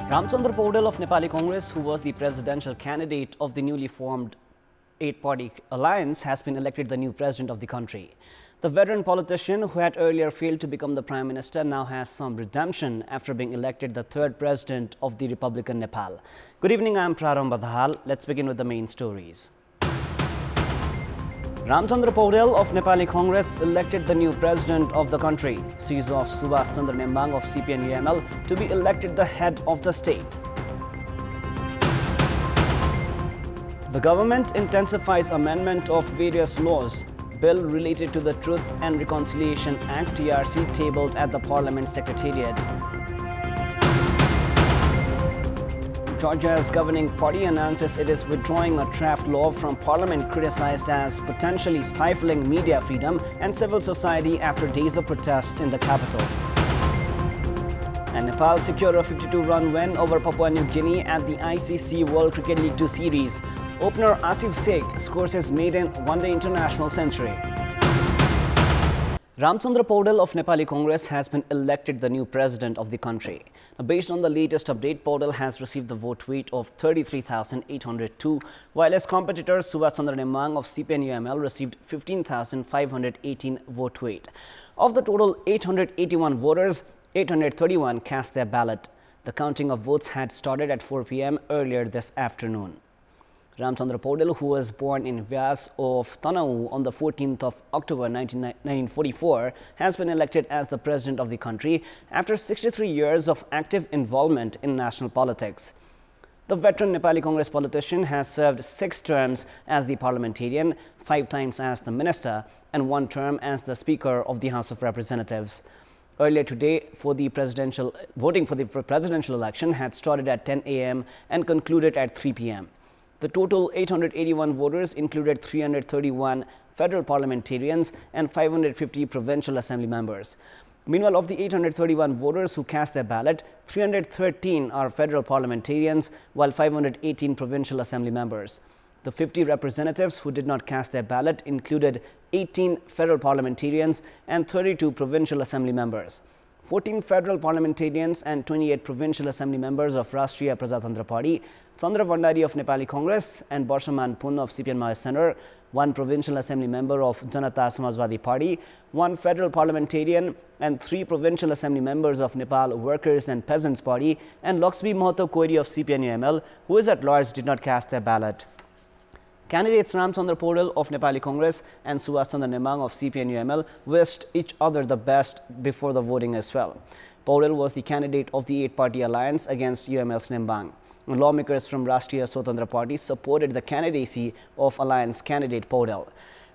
Ramchandra Paudel of Nepali Congress, who was the presidential candidate of the newly formed 8-party alliance, has been elected the new president of the country. The veteran politician, who had earlier failed to become the prime minister, now has some redemption after being elected the third president of the Republican Nepal. Good evening, I am Prarambha Dahal. Let's begin with the main stories. Ramchandra Paudel of Nepali Congress elected the new president of the country. Cease of Subhash Chandra Nembang of CPN-UML to be elected the head of the state. The government intensifies amendment of various laws. Bill related to the Truth and Reconciliation Act (TRC) tabled at the Parliament Secretariat. Georgia's governing party announces it is withdrawing a draft law from Parliament criticized as potentially stifling media freedom and civil society after days of protests in the capital. And Nepal secured a 52-run win over Papua New Guinea at the ICC World Cricket League 2 series. Opener Asif Sheikh scores his maiden one-day international century. Ramchandra Paudel of Nepali Congress has been elected the new president of the country. Based on the latest update, Paudel has received the vote weight of 33,802, while his competitor Subhash Chandra Nembang of CPN-UML received 15,518 vote weight. Of the total 881 voters, 831 cast their ballot. The counting of votes had started at 4 p.m. earlier this afternoon. Ramchandra Paudel, who was born in Vyas of Tanau on the 14th of October 1944, has been elected as the president of the country after 63 years of active involvement in national politics. The veteran Nepali Congress politician has served 6 terms as the parliamentarian, 5 times as the minister, and 1 term as the Speaker of the House of Representatives. Earlier today, voting for the presidential election had started at 10 a.m. and concluded at 3 p.m. The total 881 voters included 331 federal parliamentarians and 550 provincial assembly members. Meanwhile, of the 831 voters who cast their ballot, 313 are federal parliamentarians, while 518 provincial assembly members. The 50 representatives who did not cast their ballot included 18 federal parliamentarians and 32 provincial assembly members. 14 federal parliamentarians and 28 provincial assembly members of Rashtriya Prajatantra Party, Chandra Vandari of Nepali Congress and Barshaman Pun of CPN Center, 1 provincial assembly member of Janata Samajwadi Party, 1 federal parliamentarian and 3 provincial assembly members of Nepal Workers and Peasants Party, and Lakshmi Mahato Koiri of CPN-UML, who is at large, did not cast their ballot. Candidates Ramchandra Paudel of Nepali Congress and Subhash Chandra Nembang of CPN-UML wished each other the best before the voting as well. Paudel was the candidate of the 8-party alliance against UML's Nembang. Lawmakers from Rashtriya Swatantra Party supported the candidacy of alliance candidate Paudel.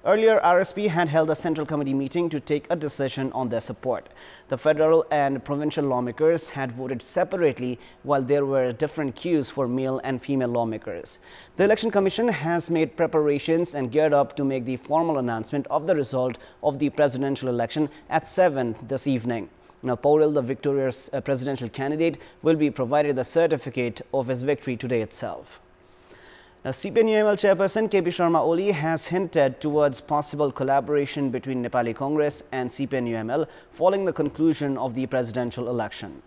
Earlier, RSP had held a central committee meeting to take a decision on their support. The federal and provincial lawmakers had voted separately, while there were different queues for male and female lawmakers. The Election Commission has made preparations and geared up to make the formal announcement of the result of the presidential election at 7 this evening. Now, Paudel, the victorious presidential candidate, will be provided the certificate of his victory today itself. Now, CPN-UML chairperson KP Sharma Oli has hinted towards possible collaboration between Nepali Congress and CPN-UML following the conclusion of the presidential election.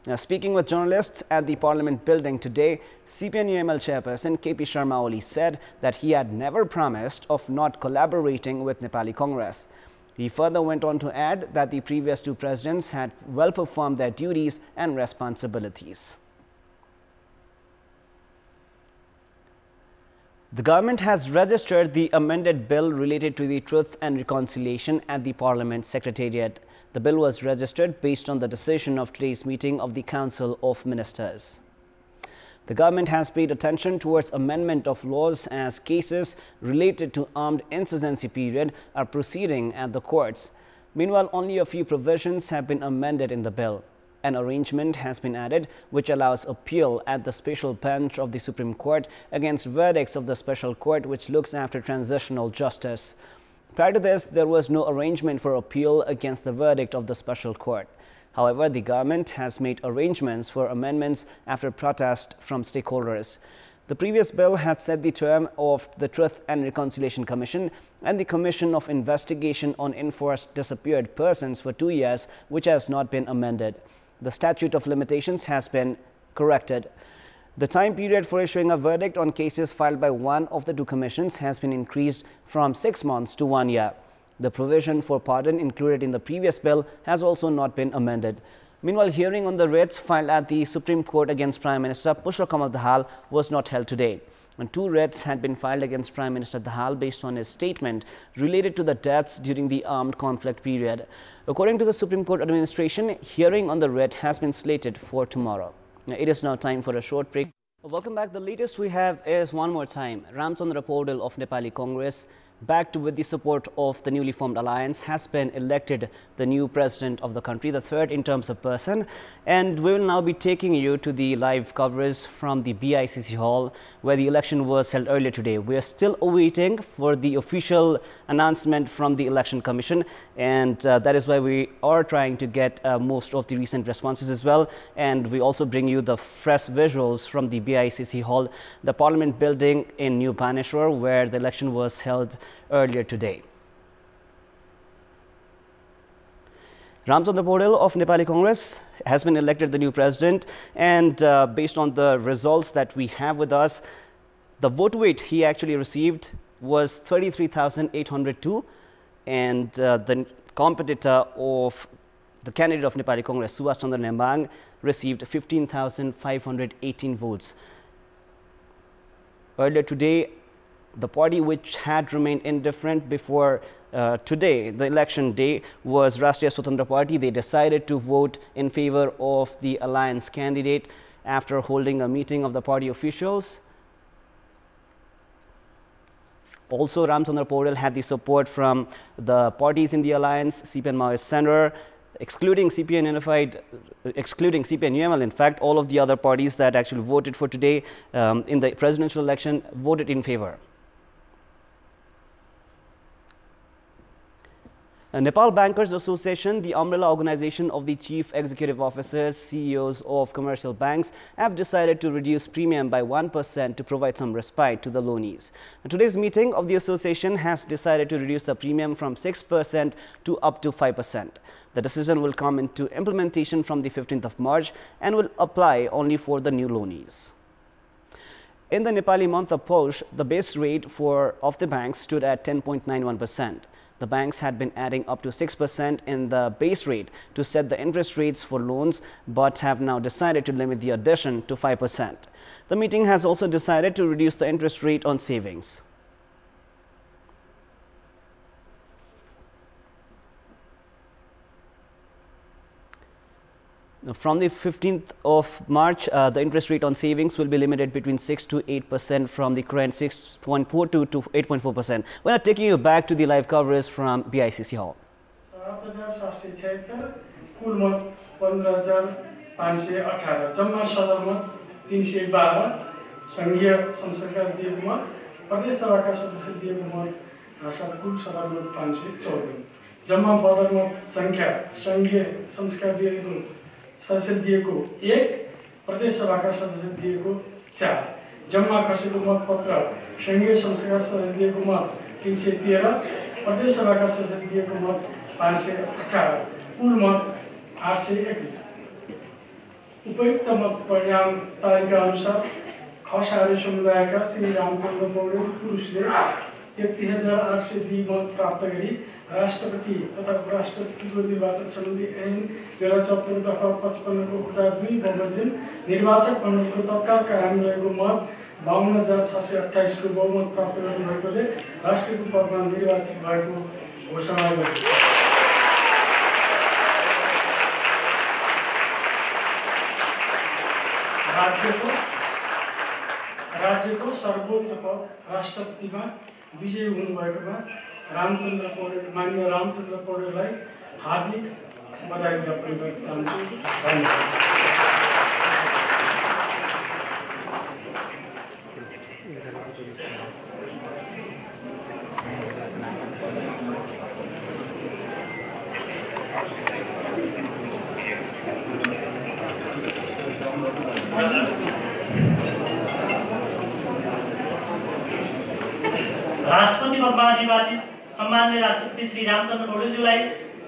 Now, speaking with journalists at the Parliament building today, CPN-UML chairperson KP Sharma Oli said that he had never promised of not collaborating with Nepali Congress. He further went on to add that the previous 2 presidents had well performed their duties and responsibilities. The government has registered the amended bill related to the Truth and Reconciliation at the Parliament Secretariat. The bill was registered based on the decision of today's meeting of the Council of Ministers. The government has paid attention towards amendment of laws as cases related to armed insurgency period are proceeding at the courts. Meanwhile, only a few provisions have been amended in the bill. An arrangement has been added which allows appeal at the special bench of the Supreme Court against verdicts of the special court which looks after transitional justice. Prior to this, there was no arrangement for appeal against the verdict of the special court. However, the government has made arrangements for amendments after protest from stakeholders. The previous bill had set the term of the Truth and Reconciliation Commission and the Commission of Investigation on Enforced Disappeared Persons for 2 years, which has not been amended. The statute of limitations has been corrected. The time period for issuing a verdict on cases filed by one of the two commissions has been increased from 6 months to 1 year. The provision for pardon included in the previous bill has also not been amended. Meanwhile, hearing on the writs filed at the Supreme Court against Prime Minister Pushpa Dahal was not held today. And 2 writs had been filed against Prime Minister Dahal based on his statement related to the deaths during the armed conflict period. According to the Supreme Court administration, hearing on the writ has been slated for tomorrow. Now, it is now time for a short break. Welcome back. The latest we have is one more time. Ramchandra Paudel of Nepali Congress, backed with the support of the newly formed alliance, has been elected the new president of the country, the third in terms of person. And we will now be taking you to the live coverage from the BICC hall where the election was held earlier today. We are still awaiting for the official announcement from the Election Commission, and that is why we are trying to get most of the recent responses as well. And we also bring you the fresh visuals from the BICC hall, the Parliament building in New Baneshwar, where the election was held earlier today. Ramchandra Paudel of Nepali Congress has been elected the new president, and based on the results that we have with us, the vote weight he actually received was 33,802, and the competitor of the candidate of Nepali Congress, Semang, received 15,518 votes. Earlier today, the party which had remained indifferent before today, the election day, was Rashtriya Swatantra Party. They decided to vote in favor of the alliance candidate after holding a meeting of the party officials. Also, Ramchandra Paudel had the support from the parties in the alliance, CPN Maoist Center, excluding CPN Unified, excluding CPN UML. In fact, all of the other parties that actually voted for today in the presidential election voted in favor. Nepal Bankers Association, the umbrella organization of the chief executive officers, CEOs of commercial banks, have decided to reduce premium by 1% to provide some respite to the loanees. Today's meeting of the association has decided to reduce the premium from 6% to up to 5%. The decision will come into implementation from the 15th of March and will apply only for the new loanees. In the Nepali month of Posh, the base rate of the banks stood at 10.91%. The banks had been adding up to 6% in the base rate to set the interest rates for loans, but have now decided to limit the addition to 5%. The meeting has also decided to reduce the interest rate on savings. From the 15th of March, the interest rate on savings will be limited between 6 to 8% from the current 6.42 to 8.4%. We are taking you back to the live coverage from BICC Hall. सदस्य दिएको 1, प्रदेश सभाका सदस्य दिएको 4, जम्मा खसेको मतपत्र संघीय संसदका सदस्य दिएको मत 313, प्रदेश सभाका सदस्य दिएको मत 518, कुल मत 821। उपयुक्त मत परिणाम तालिका अनुसार खसारी समुदायका श्री रामचन्द्र पौडेल पुरुषले 31,802 मत प्राप्त गरी राष्ट्रपति तथा उपराष्ट्रपतिको निर्वाचन सम्बन्धी ऐन 2074 दफा 55 को उक्ता 2 बमोजिम निर्वाचक मण्डलको तत्काल कार्यान्वयनको मत 52,628 को बहुमत प्राप्त गर्नुभएकोले राष्ट्रपति पदमा निर्वाचित भएको घोषणा गरियो। राज्यको सर्वोच्च पद राष्ट्रपतिमा विजयी हुनुभएकोमा माननीय रामचन्द्र पौडेललाई हार्दिक बधाई ज्ञापन गर्न चाहन्छु। धन्यवाद। राष्ट्रपति पदमा निर्वाचित सम्माननीय राष्ट्रपति श्री रामचन्द्र पौडेलज्यूलाई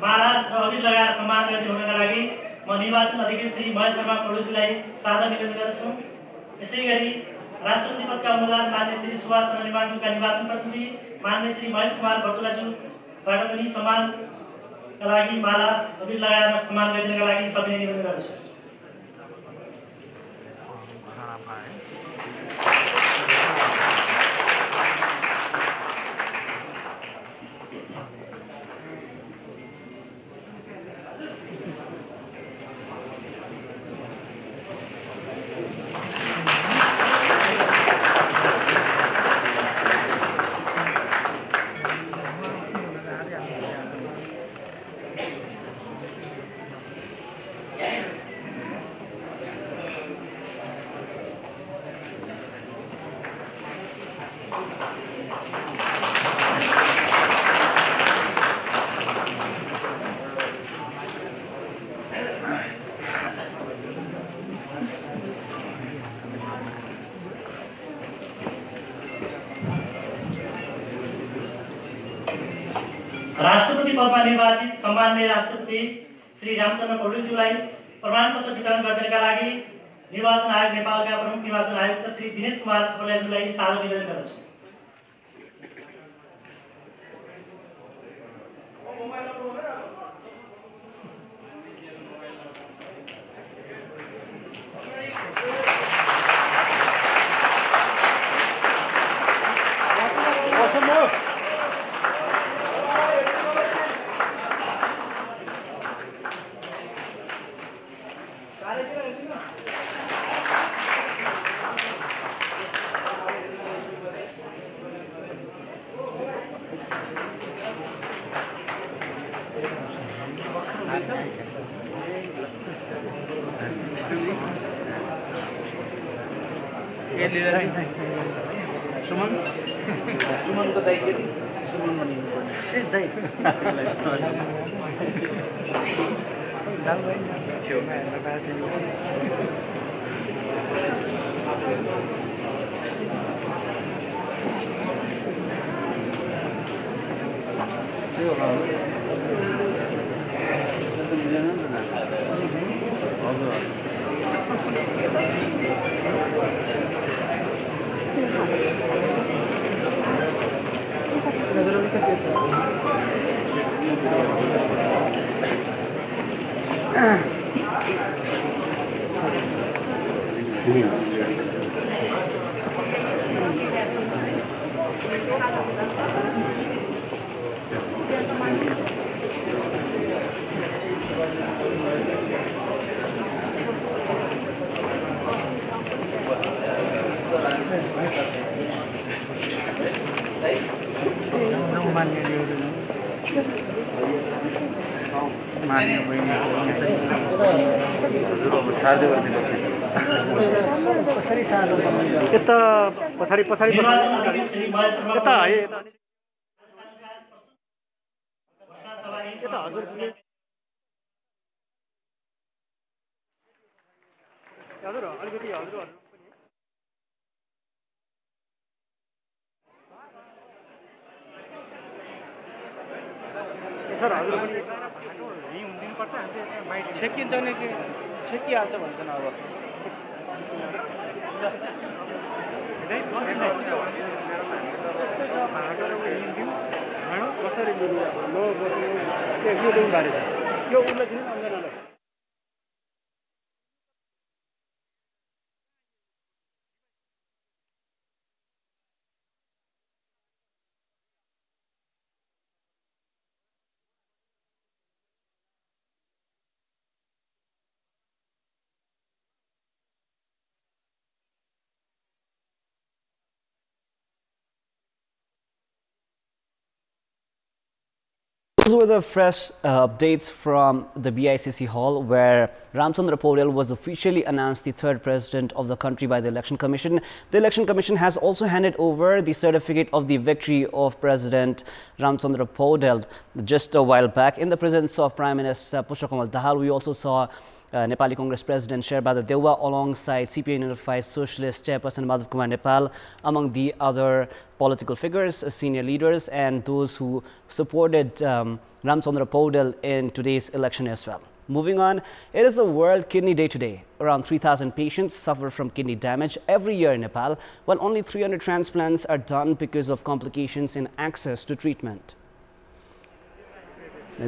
माला र अबिर लगाएर सम्मान गर्ने हुनका लागि म निर्वाचन अधिकारी श्री महेश शर्मा पौडेलज्यूलाई सादर निवेदन गर्दछु। यसैगरी राष्ट्रपति पदका उम्मेदवार माननीय श्री सुभाष चन्द्र नेमाङज्यूका निर्वाचन प्रतिनिधि माननीय श्री महेश कुमार बर्तुलाज्यूबाट पनि सम्मानका लागि माला अबिर लगाएर सम्मान गरिदिनका लागि सबैले निवेदन गर्दछु। राष्ट्रपति पदमा निर्वाचित सम्माननीय राष्ट्रपति श्री रामचन्द्र पौडेलज्यूलाई प्रमाणपत्र वितरण गर्नका लागि निर्वाचन आयोग नेपालका प्रमुख निर्वाचन आयुक्त श्री दिनेश कुमार थपलियाज्यूलाई सादर निवेदन गर्दछु। सुमन को दाई के सुमन भनिनु पर्ने दाई पछाडि पछाडि यता है यता हजुर हजुर अलिकति हजुर सर हजुर पनि यही हुँदिनुपर्छ छेकिन्छ नि के छेकिहाल्छ भन्छन् अब यस्तै छ भाँडो हिँड्थ्यौँ भाँडो कसरी लिनु अब लो बस्नु यो दिन बारे छ यो उसलाई दिनु अन्जनालाई Those were the fresh updates from the BICC hall, where Ramchandra Paudel was officially announced the third president of the country by the Election Commission. The Election Commission has also handed over the certificate of the victory of President Ramchandra Paudel just a while back in the presence of Prime Minister Pushpakamal Dahal. We also saw Nepali Congress President Sherbahadar Dewa alongside CPI Unified Socialist Chairperson Madhav Kumar Nepal, among the other political figures, senior leaders, and those who supported Ramchandra Paudel in today's election as well. Moving on, it is the World Kidney Day today. Around 3,000 patients suffer from kidney damage every year in Nepal, while only 300 transplants are done because of complications in access to treatment.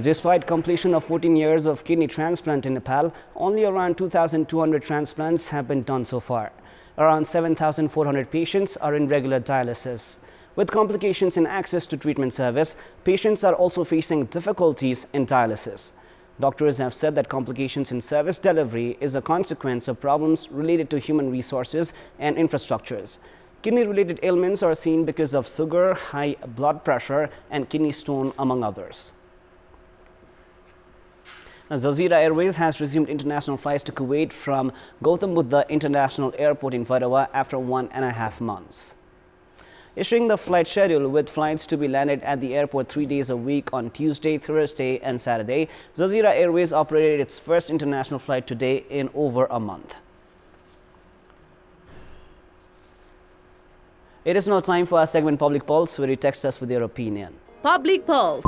Despite completion of 14 years of kidney transplant in Nepal, only around 2,200 transplants have been done so far. Around 7,400 patients are in regular dialysis. With complications in access to treatment service, patients are also facing difficulties in dialysis. Doctors have said that complications in service delivery is a consequence of problems related to human resources and infrastructures. Kidney-related ailments are seen because of sugar, high blood pressure, and kidney stone, among others. Jazeera Airways has resumed international flights to Kuwait from Gautam Buddha International Airport in Vadawa after 1.5 months. Issuing the flight schedule with flights to be landed at the airport 3 days a week on Tuesday, Thursday and Saturday, Jazeera Airways operated its first international flight today in over a month. It is now time for our segment Public Pulse, where you text us with your opinion. Public Pulse.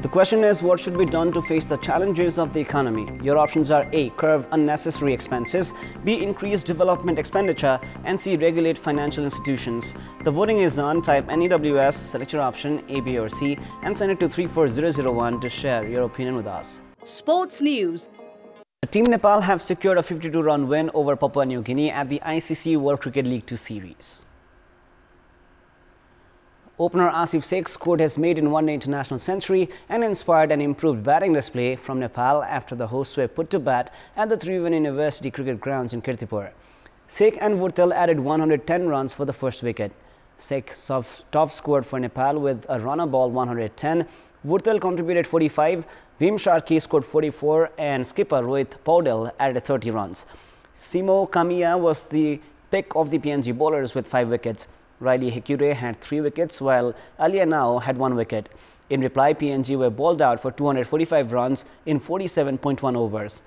The question is, what should be done to face the challenges of the economy? Your options are A. Curb unnecessary expenses, B. Increase development expenditure, and C. Regulate financial institutions. The voting is on. Type NEWS, select your option A, B or C and send it to 34001 to share your opinion with us. Sports News. Team Nepal have secured a 52-run win over Papua New Guinea at the ICC World Cricket League 2 series. Opener Asif Sheikh scored his maiden one-day international century and inspired an improved batting display from Nepal after the hosts were put to bat at the Tribhuvan University cricket grounds in Kantipur. Sheikh and Vurtel added 110 runs for the first wicket. Sheikh top scored for Nepal with a runner ball 110. Vurtel contributed 45. Bhim Sharkey scored 44 and skipper Rohit Paudel added 30 runs. Simo Kamiya was the pick of the PNG bowlers with 5 wickets. Riley Hekure had 3 wickets, while Alia Nao had 1 wicket. In reply, PNG were bowled out for 245 runs in 47.1 overs.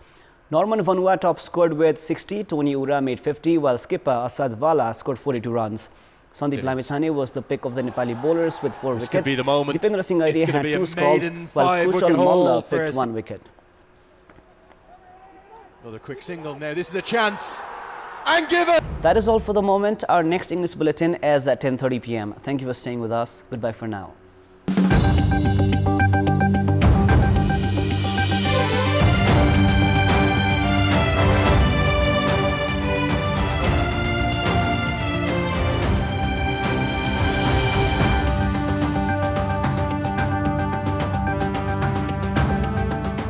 Norman Vanua top scored with 60, Tony Ura made 50, while skipper Asad Vala scored 42 runs. Sandeep Lamithane was the pick of the Nepali bowlers with 4 wickets. Could be the moment. Dipendra Singh Aire had 2 scalds, while Kushal Malla picked 1 wicket. Another quick single now. This is a chance. And give it! That is all for the moment. Our next English bulletin is at 10:30 p.m. Thank you for staying with us. Goodbye for now.